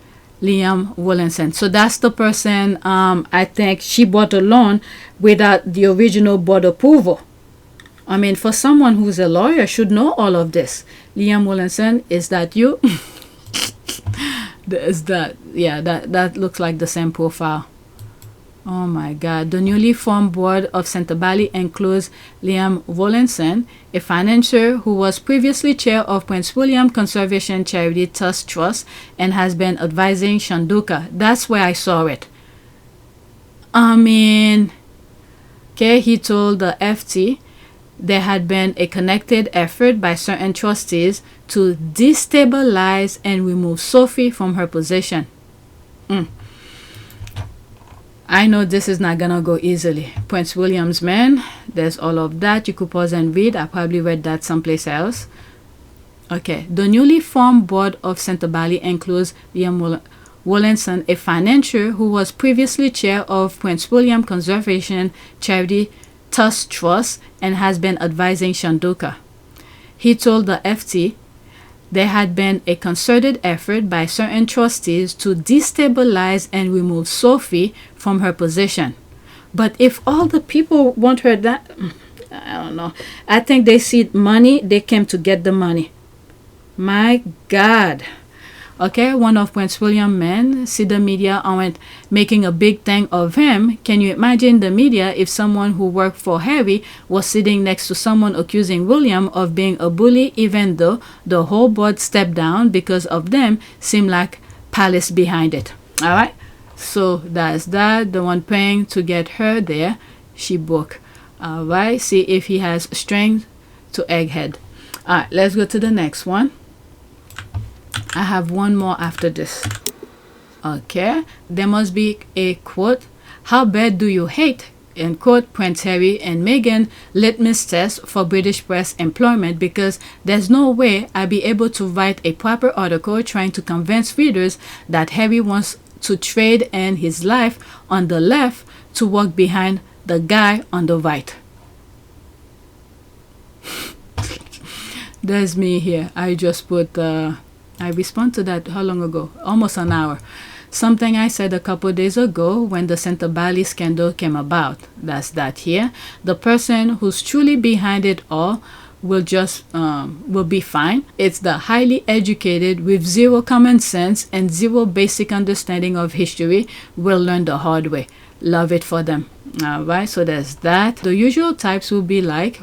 Liam Williamson. So that's the person, I think she bought a loan without the original board approval. I mean, for someone who's a lawyer, should know all of this. Liam Williamson, is that you? Is that, yeah, that looks like the same profile. Oh my God. The newly formed board of Sentebale includes Liam Williamson, a financier who was previously chair of Prince William Conservation Charity Trust and has been advising Chandauka. That's where I saw it. I mean, okay, he told the FT there had been a connected effort by certain trustees to destabilize and remove Sophie from her position. I know this is not gonna go easily. Prince William's man, there's all of that. You could pause and read. I probably read that someplace else. Okay, the newly formed board of Sentebale includes Liam Williamson, a financier who was previously chair of Prince William Conservation Charity Trust and has been advising Chandauka. He told the FT there had been a concerted effort by certain trustees to destabilize and remove Sophie from her position. But if all the people want her that, I don't know. I think they see money, they came to get the money. My God. Okay, one of Prince William's men see the media aren't making a big thing of him. Can you imagine the media if someone who worked for Harry was sitting next to someone accusing William of being a bully, even though the whole board stepped down because of them? Seemed like palace behind it. All right, so that's that. The one paying to get her there, she book. All right, see if he has strength to egghead. All right, let's go to the next one. I have one more after this. Okay, there must be a quote. How bad do you hate? End quote. Prince Harry and Meghan litmus test for British press employment, because there's no way I'll be able to write a proper article trying to convince readers that Harry wants to trade in his life on the left to work behind the guy on the right. There's me here. I just put I respond to that how long ago? Almost an hour. Something I said a couple days ago when the Sentebale scandal came about. That's that here. The person who's truly behind it all will be fine. It's the highly educated with zero common sense and zero basic understanding of history will learn the hard way. Love it for them. All right, so there's that. The usual types will be like,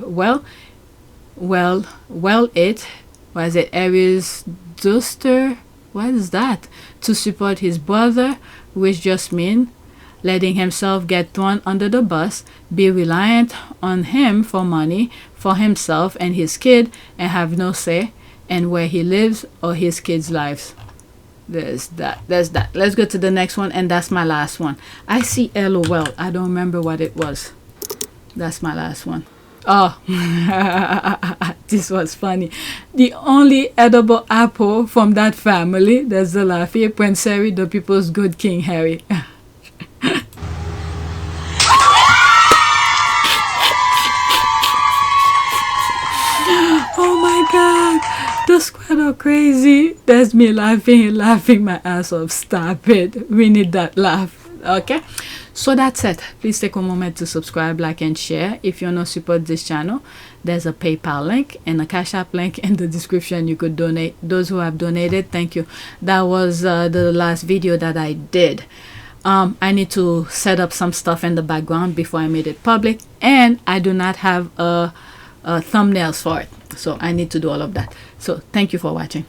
Aries Duster, what is that? To support his brother, which just means letting himself get thrown under the bus, be reliant on him for money for himself and his kid, and have no say in where he lives or his kids' lives. There's that. Let's go to the next one, and that's my last one. I see LOL. I don't remember what it was. That's my last one. Oh, this was funny. The only edible apple from that family, there's the laugh here, Prince Harry, the people's good King Harry. Oh my God, the squad are crazy. There's me laughing my ass off. Stop it. We need that laugh. Okay, so that's it. Please take a moment to subscribe, like, and share. If you want to support this channel, there's a PayPal link and a Cash App link in the description. You could donate. Those who have donated, thank you. That was the last video that I did. I need to set up some stuff in the background before I made it public, and I do not have thumbnails for it, so I need to do all of that. So thank you for watching.